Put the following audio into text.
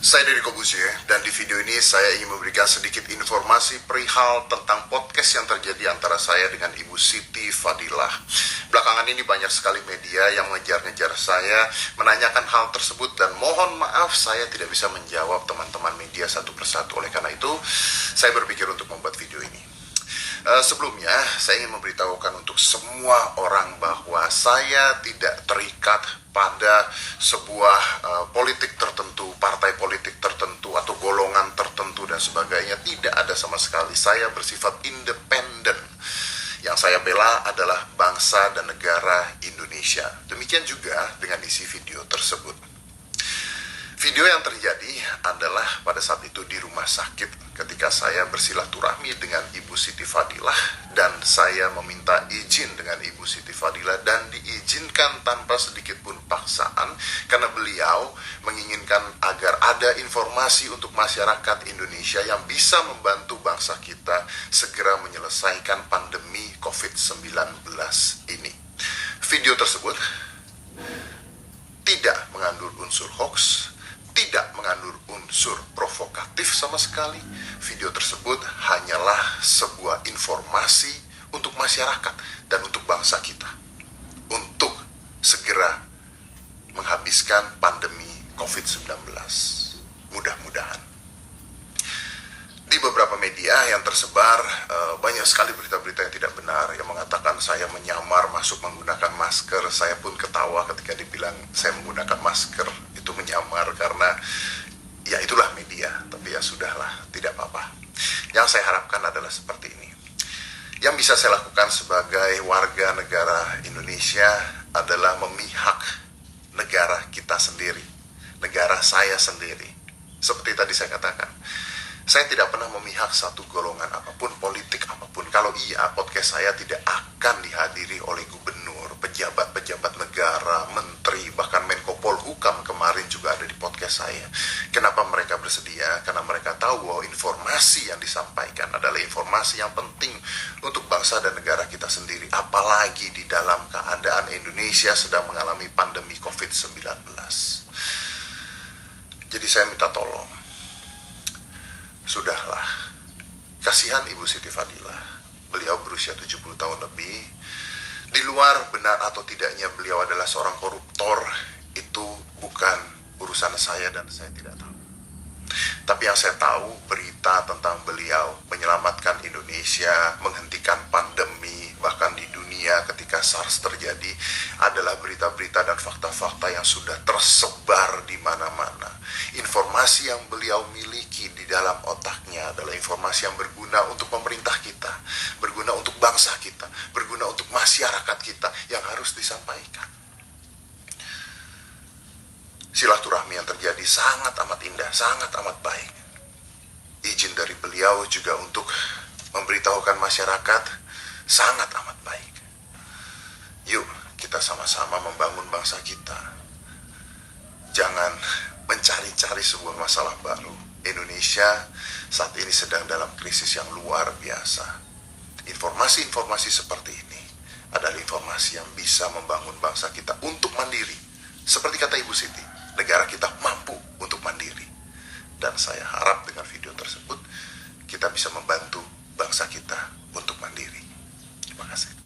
Saya Deddy Corbuzier, dan di video ini saya ingin memberikan sedikit informasi perihal tentang podcast yang terjadi antara saya dengan Ibu Siti Fadilah. Belakangan ini banyak sekali media yang mengejar-ngejar saya, menanyakan hal tersebut, dan mohon maaf saya tidak bisa menjawab teman-teman media satu persatu. Oleh karena itu, saya berpikir untuk membuat video ini. Sebelumnya, saya ingin memberitahukan untuk semua orang bahwa saya tidak terikat pada sebuah politik tertentu, partai politik tertentu, atau golongan tertentu dan sebagainya. Tidak ada sama sekali. Saya bersifat independen. Yang saya bela adalah bangsa dan negara Indonesia. Demikian juga dengan isi video tersebut. Video yang terjadi adalah pada saat itu di rumah sakit ketika saya bersilaturahmi dengan Ibu Siti Fadilah, dan saya meminta izin dengan Ibu Siti Fadilah dan diizinkan tanpa sedikit pun paksaan karena beliau menginginkan agar ada informasi untuk masyarakat Indonesia yang bisa membantu bangsa kita segera menyelesaikan pandemi COVID-19 ini. Video tersebut tidak mengandung unsur hoax, tidak mengandung unsur provokatif sama sekali. Video tersebut hanyalah sebuah informasi untuk masyarakat dan untuk bangsa kita untuk segera menghabiskan pandemi COVID-19. Mudah-mudahan. Di beberapa media yang tersebar banyak sekali berita-berita yang tidak benar yang mengatakan saya menyamar masuk menggunakan masker. Saya pun ketawa ketika dibilang saya menggunakan masker. Itu menyamar karena ya itulah media, tapi ya sudahlah, tidak apa-apa. Yang saya harapkan adalah seperti ini. Yang bisa saya lakukan sebagai warga negara Indonesia adalah memihak negara kita sendiri, negara saya sendiri. Seperti tadi saya katakan, saya tidak pernah memihak satu golongan apapun, politik apapun. Kalau iya, podcast saya tidak akan dihadiri oleh gubernur, pejabat-pejabat negara, menteri, bahkan Menko Polhukam kemarin juga ada di podcast saya. Kenapa mereka bersedia? Karena mereka tahu bahwa informasi yang disampaikan adalah informasi yang penting untuk bangsa dan negara kita sendiri. Apalagi di dalam keadaan Indonesia sedang mengalami pandemi COVID-19. Jadi saya minta tolong. Sudahlah, kasihan Ibu Siti Fadilah. Beliau berusia 70 tahun lebih. Di luar benar atau tidaknya beliau adalah seorang koruptor, itu bukan urusan saya dan saya tidak tahu. Tapi yang saya tahu, berita tentang beliau menyelamatkan Indonesia, menghentikan pandemi, bahkan di dunia ketika SARS terjadi, adalah berita-berita dan fakta-fakta yang sudah tersebar di mana-mana. Informasi yang beliau miliki di dalam otaknya adalah informasi yang berguna untuk pemerintah kita, berguna untuk bangsa kita, berguna untuk masyarakat kita yang harus disampaikan. Silaturahmi yang terjadi sangat amat indah, sangat amat baik. Izin dari beliau juga untuk memberitahukan masyarakat sangat amat baik. Yuk, kita sama-sama membangun bangsa kita. Jangan mencari-cari sebuah masalah baru. Indonesia saat ini sedang dalam krisis yang luar biasa. Informasi-informasi seperti ini adalah informasi yang bisa membangun bangsa kita untuk mandiri. Seperti kata Ibu Siti, negara kita mampu untuk mandiri. Dan saya harap dengan video tersebut kita bisa membantu bangsa kita untuk mandiri. Terima kasih.